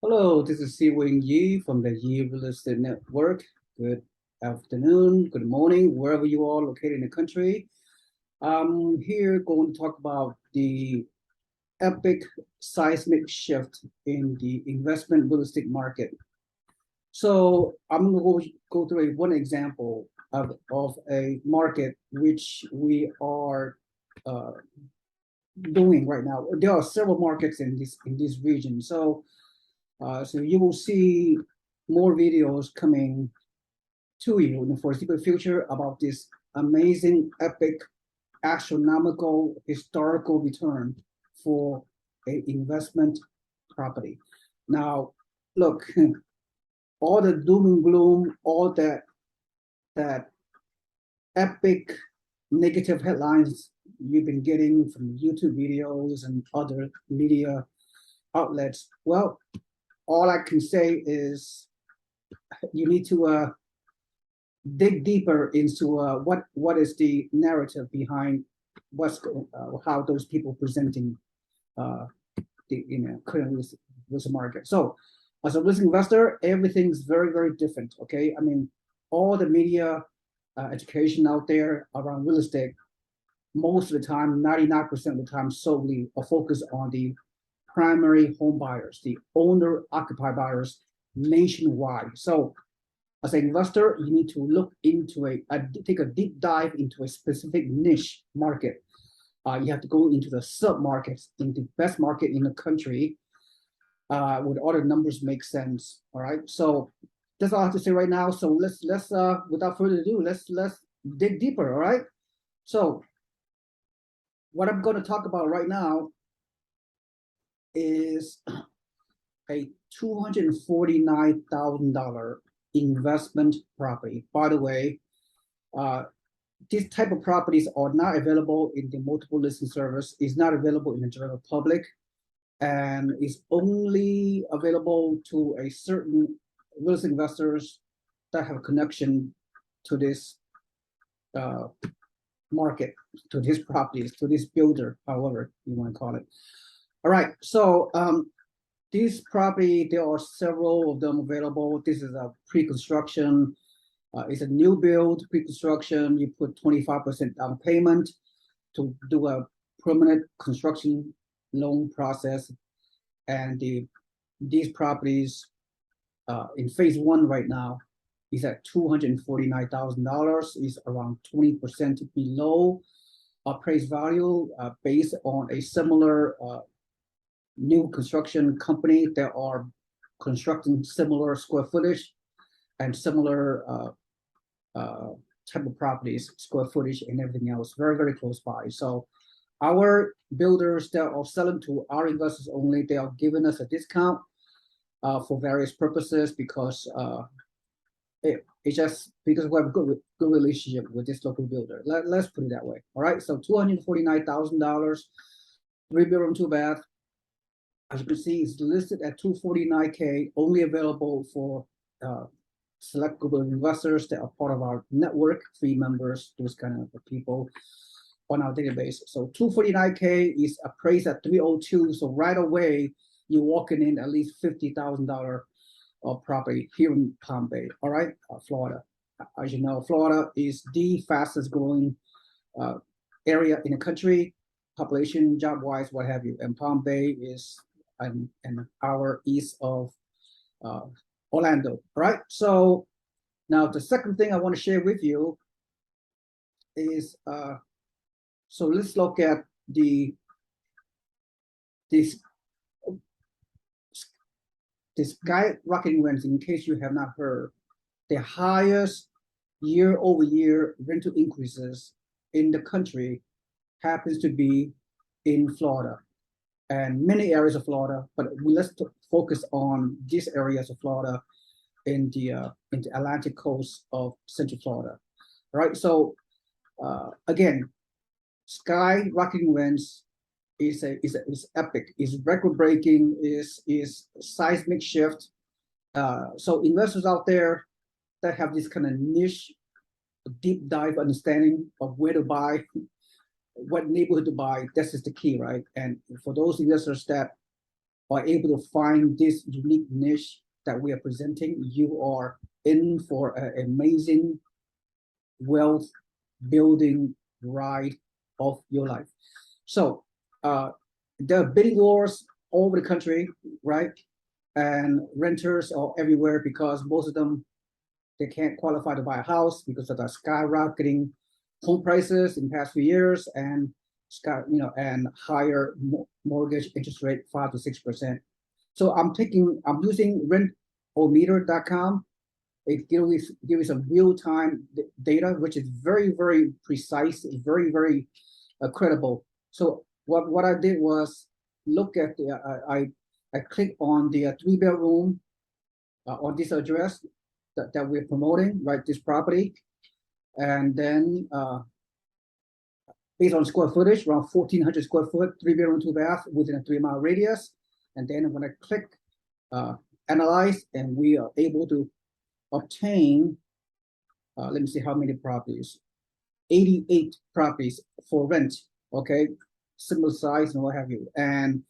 Hello, this is Siwing Yi from the Yi Real Estate Network. Good afternoon, good morning, wherever you are located in the country. I'm here going to talk about the epic seismic shift in the investment real estate market. So I'm going to go through one example of a market which we are uh, doing right now. There are several markets in this region. So you will see more videos coming to you in the foreseeable future about this amazing, epic, astronomical, historical return for a investment property. Now, look, all the doom and gloom, all that epic negative headlines you've been getting from YouTube videos and other media outlets. Well, all I can say is you need to dig deeper into what is the narrative behind how those people presenting the current risk market. So as a risk investor, everything's very different. Okay, I mean all the media education out there around real estate, most of the time, 99% of the time, solely are focused on the primary home buyers, the owner occupied buyers nationwide. So as an investor, you need to look into take a deep dive into a specific niche market. You have to go into the sub markets, in the best market in the country, where all the numbers make sense. All right. So that's all I have to say right now. So let's without further ado, let's dig deeper. All right. So what I'm going to talk about right now is a $249,000 investment property. By the way, these type of properties are not available in the multiple listing service, is not available in the general public, and is only available to a certain real estate investors that have a connection to this market, to this properties, to this builder, however you want to call it. All right, so this property, there are several of them available. This is a pre-construction. It's a new build, pre-construction. You put 25% down payment to do a permanent construction loan process. And these properties in phase one right now is at $249,000. Is around 20% below appraised value, based on a similar new construction company that are constructing similar square footage and similar type of properties, square footage and everything else, very close by. So our builders that are selling to our investors only, they are giving us a discount for various purposes because it's just because we have a good relationship with this local builder. Let's put it that way. All right, so $249,000, 3 bedroom, 2 bath. As you can see, it's listed at $249K, only available for select group of investors that are part of our network, free members, those kind of people on our database. So $249K is appraised at $302. So right away, you're walking in at least $50,000 of property here in Palm Bay. All right, Florida. As you know, Florida is the fastest growing area in the country, population, job-wise, what have you. And Palm Bay is an hour east of Orlando. All right. So now the second thing I want to share with you is so let's look at the skyrocketing rents. In case you have not heard, the highest year-over-year rental increases in the country happens to be in Florida and many areas of Florida, but let's focus on these areas of Florida in the Atlantic coast of Central Florida. All right, so again, skyrocketing rents is epic, is record breaking, is seismic shift. So investors out there that have this kind of niche, deep dive understanding of where to buy, what neighborhood to buy, this is the key, right? And for those investors that are able to find this unique niche that we are presenting, you are in for an amazing wealth building ride of your life. So there are bidding wars all over the country, right? And renters are everywhere because most of them, they can't qualify to buy a house because of the skyrocketing home prices in the past few years and and higher mortgage interest rate, 5 to 6%. So I'm using rentometer.com. It gives you some real-time data, which is very, very precise, very, very credible. So what I did was look at I clicked on the 3-bedroom on this address that we're promoting, right? This property, and then based on square footage, around 1,400 square foot, 3-bedroom, 2-bath within a 3-mile radius. And then when I click analyze, and we are able to obtain, let me see how many properties, 88 properties for rent, okay, similar size and what have you. And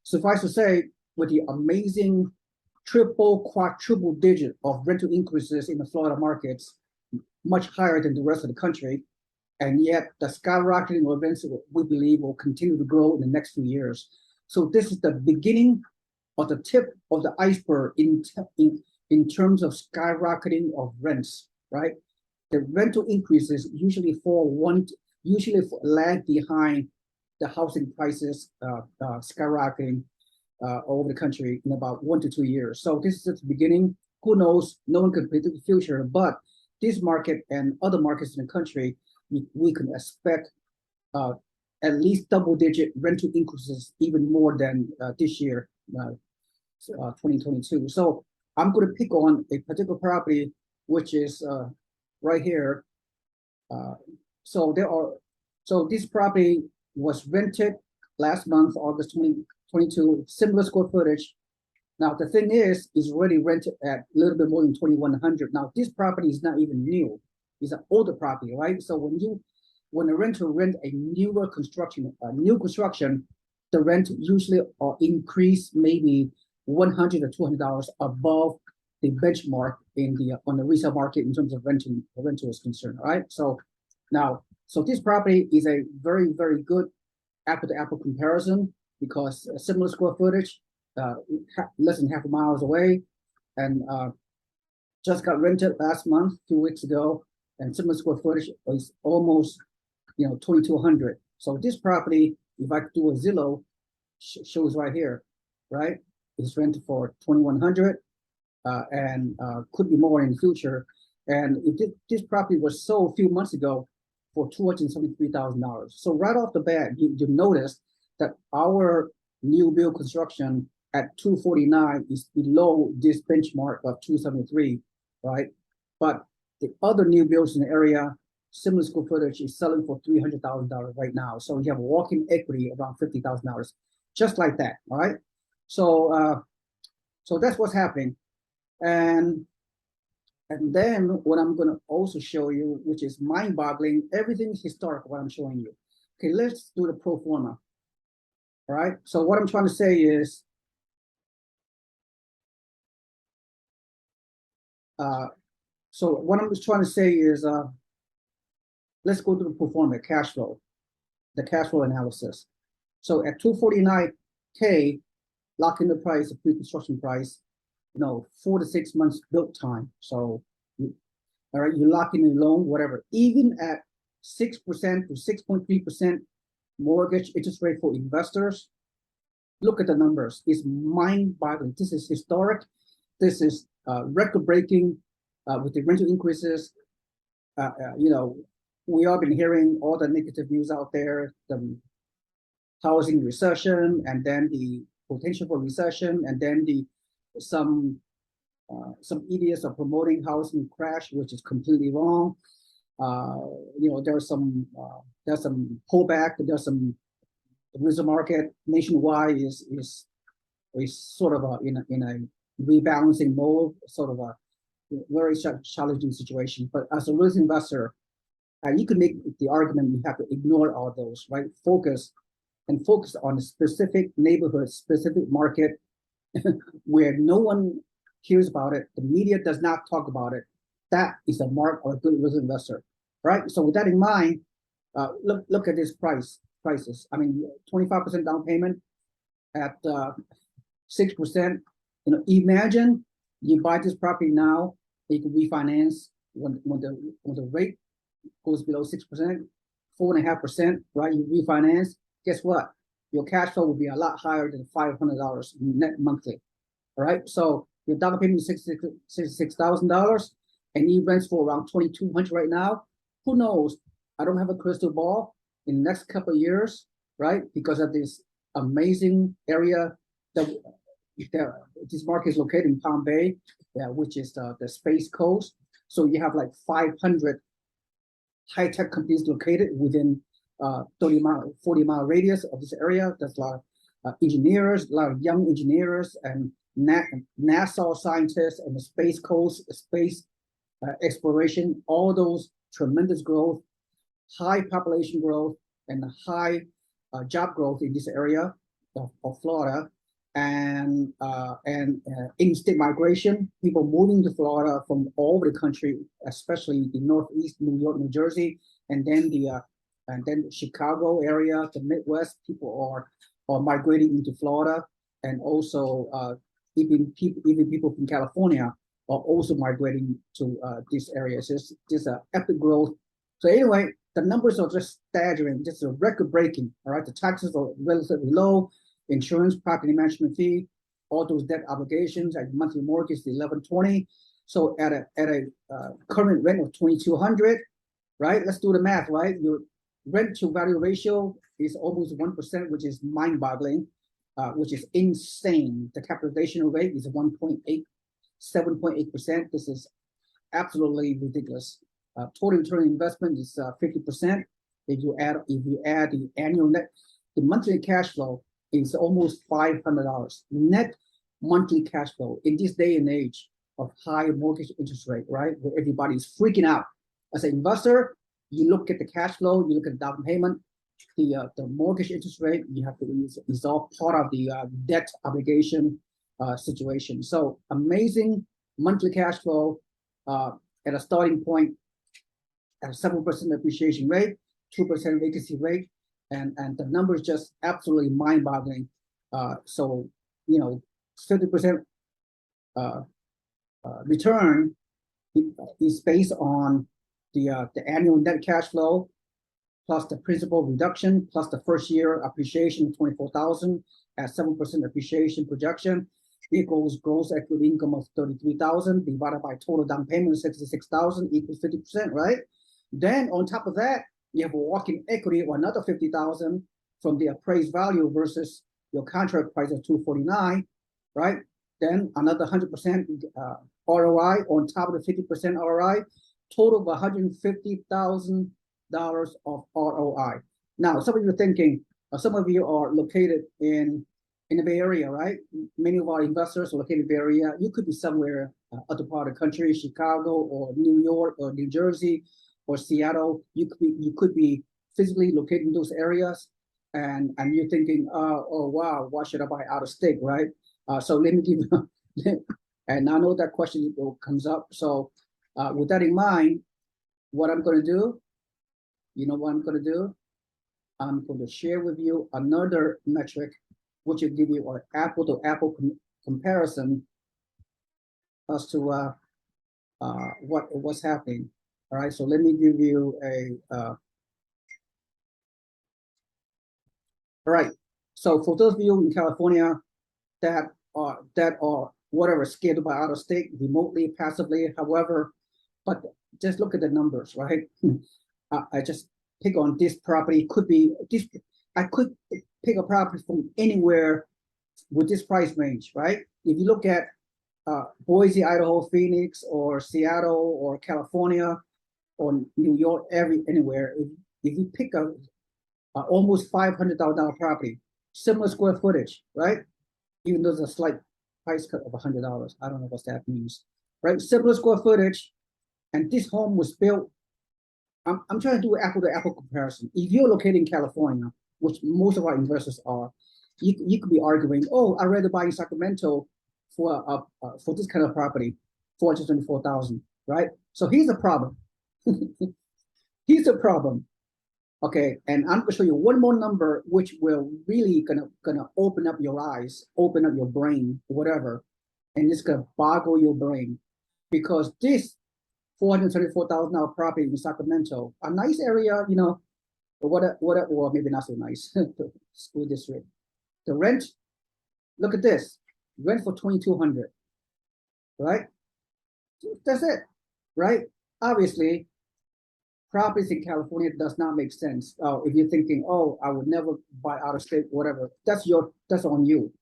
suffice to say, with the amazing quadruple digit of rental increases in the Florida markets, much higher than the rest of the country, and yet the skyrocketing of rents, we believe, will continue to grow in the next few years. So this is the beginning of the tip of the iceberg in terms of skyrocketing of rents, right? The rental increases usually lag behind the housing prices skyrocketing over the country in about 1 to 2 years. So this is the beginning. Who knows? No one can predict the future, but this market and other markets in the country, we can expect at least double-digit rental increases, even more than this year, 2022. So I'm going to pick on a particular property, which is right here. So this property was rented last month, August 2022, similar square footage. Now the thing is already rented at a little bit more than 2,100. Now this property is not even new; it's an older property, right? So when a renter rent a new construction, the rent usually increase maybe $100 or $200 above the benchmark on the resale market in terms of rental is concerned, right? So this property is a very, very good apple-to-apple comparison because similar square footage, less than half a mile away, and just got rented last month, 2 weeks ago, and similar square footage is almost 2,200. So this property, if I do a Zillow, shows right here, right? It's rented for 2,100, and could be more in the future. And this property was sold a few months ago for $273,000. So right off the bat, you notice that our new build construction at 249 is below this benchmark of 273, right? But the other new builds in the area, similar square footage, is selling for $300,000 right now. So you have a walk-in equity around $50,000, just like that, all right? So that's what's happening. And then what I'm going to also show you, which is mind-boggling, everything is historical, what I'm showing you. Okay, let's do the pro forma. All right, so what I'm trying to say is, let's go to the pro forma, the cash flow analysis. So at 249K, lock in the price, the pre-construction price, 4 to 6 months built time. So, all right, you lock in a loan, whatever. Even at 6% to 6.3% mortgage interest rate for investors, look at the numbers. It's mind-boggling. This is historic. This is record-breaking with the rental increases. We all been hearing all the negative news out there, the housing recession, and then the potential for recession, and then some idiots are promoting housing crash, which is completely wrong. There's some pullback. There's some resale market nationwide is sort of in a rebalancing mode, sort of a very challenging situation. But as a real estate investor, you can make the argument you have to ignore all those, right? Focus on a specific neighborhood, specific market, where no one hears about it, the media does not talk about it. That is a mark of a good risk investor, right? So with that in mind, look at this prices. I mean, 25% down payment at 6%. You know, imagine you buy this property now, you can refinance when the rate goes below 6%, 4.5%, right? You refinance. Guess what? Your cash flow will be a lot higher than $500 net monthly. All right. So your down payment is $66,000, and you rents for around $2,200 right now. Who knows? I don't have a crystal ball in the next couple of years, right? Because of this amazing area that this market is located in Palm Bay, which is the Space Coast. So you have like 500 high-tech companies located within 30-mile, 40-mile radius of this area. There's a lot of engineers, a lot of young engineers, and NASA scientists, and the Space Coast, space exploration, all those tremendous growth, high population growth, and high job growth in this area of Florida, and in-state migration, people moving to Florida from all over the country, especially the Northeast, New York, New Jersey, and then the Chicago area, the Midwest. People are migrating into Florida, and also even people from California are also migrating to this area. So there's an epic growth. So anyway, the numbers are just staggering, just a record breaking. All right, the taxes are relatively low, insurance, property management fee, all those debt obligations, like monthly mortgage is $1,120. So at a current rent of $2,200, right? Let's do the math, right? Your rent to value ratio is almost 1%, which is mind-boggling, which is insane. The capitalization rate is 7.8%. This is absolutely ridiculous. Total return on investment is 50%. If you add the annual net, the monthly cash flow is almost $500 net monthly cash flow in this day and age of high mortgage interest rate, right? Where everybody's freaking out. As an investor, you look at the cash flow, you look at the down payment, the mortgage interest rate, you have to resolve part of the debt obligation situation. So amazing monthly cash flow at a starting point at a 7% appreciation rate, 2% vacancy rate, and the numbers just absolutely mind-boggling. So, you know, 50% return is based on the annual net cash flow plus the principal reduction plus the first year appreciation, 24,000 at 7% appreciation projection equals gross equity income of 33,000 divided by total down payment of 66,000 equals 50%, right? Then on top of that, you have a walking equity of another 50,000 from the appraised value versus your contract price of 249, right? Then another 100% ROI on top of the 50% ROI, total of $150,000 of ROI. Now, some of you are thinking, some of you are located in the Bay Area, right? Many of our investors are located in the Bay Area. You could be somewhere other part of the country, Chicago or New York or New Jersey or Seattle. You could be physically located in those areas, and you're thinking, oh wow, why should I buy out of state, right? So let me give you, and I know that question comes up. So with that in mind, what I'm going to do, you know what I'm going to do? I'm going to share with you another metric, which will give you an apple-to-apple comparison as to what's happening. All right, so let me give you a. All right, so for those of you in California that are whatever scared to buy out of state, remotely, passively, however, but just look at the numbers, right? I just pick on this property. Could be this. I could pick a property from anywhere with this price range, right? If you look at Boise, Idaho, Phoenix, or Seattle, or California, or New York, anywhere, if you pick a almost $500,000 property, similar square footage, right? Even though there's a slight price cut of $100, I don't know what that means, right? Similar square footage, and this home was built. I'm trying to do an apple-to-apple comparison. If you're located in California, which most of our investors are, you could be arguing, oh, I'd rather buy in Sacramento for this kind of property, 424,000, right? So here's the problem. Here's the problem. Okay, and I'm gonna show you one more number which will really gonna open up your eyes, open up your brain, whatever, and it's gonna boggle your brain, because this $434,000 property in Sacramento, a nice area, you know, well, maybe not so nice, school district. The rent, look at this, rent for 2,200, right? That's it, right? Obviously, properties in California does not make sense. If you're thinking, oh, I would never buy out of state, whatever, that's on you.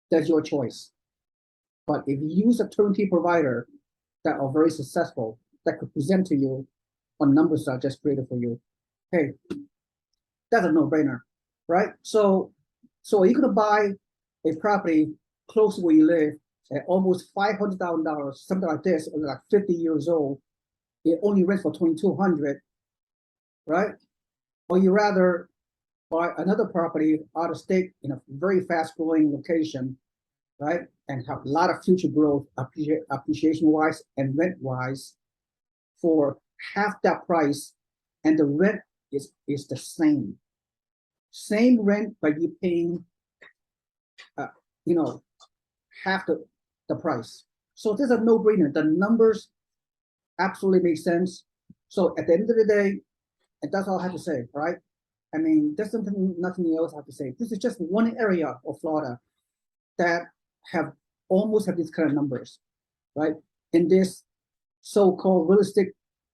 That's your choice. But if you use a turnkey provider that are very successful, that could present to you on numbers that are just created for you, hey, that's a no-brainer, right? So you're gonna buy a property close to where you live at almost $500,000, something like this, like 50 years old. It only rents for 2,200, right? Or you rather buy another property out of state in a very fast-growing location, right? And have a lot of future growth, appreciation-wise and rent-wise, for half that price, and the rent is the same. Same rent, but you're paying, you know, half the price. So this is a no-brainer. The numbers absolutely make sense. So at the end of the day, and that's all I have to say, right? I mean, there's nothing else I have to say. This is just one area of Florida that almost have these kind of numbers, right? In this so-called real estate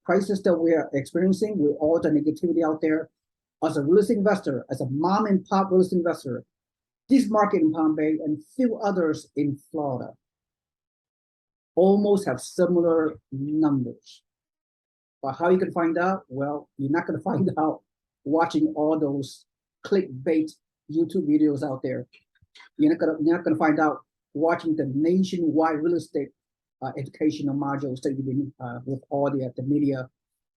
crisis that we are experiencing, with all the negativity out there, as a real estate investor, as a mom and pop real estate investor, this market in Palm Bay and few others in Florida almost have similar numbers. But how you can find out? Well, you're not going to find out watching all those clickbait YouTube videos out there. You're not gonna find out watching the nationwide real estate educational modules that you've been with all the media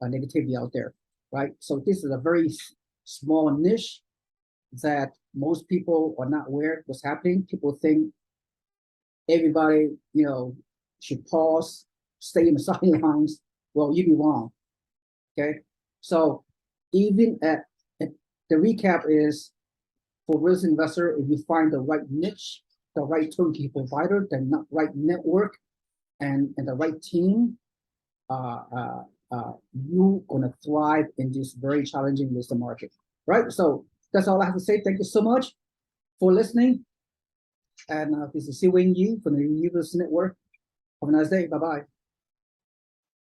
negativity out there, right? So this is a very small niche that most people are not aware what's happening. People think everybody, you know, should pause, stay in the sidelines. Well, you'd be wrong. Okay, so even at the recap is, for real estate investor, if you find the right niche, the right turnkey provider, the right network, and the right team, you're gonna thrive in this very challenging real estate market, right? So that's all I have to say. Thank you so much for listening. And this is Siwing Yi from the Real Estate Network. Have a nice day. Bye-bye.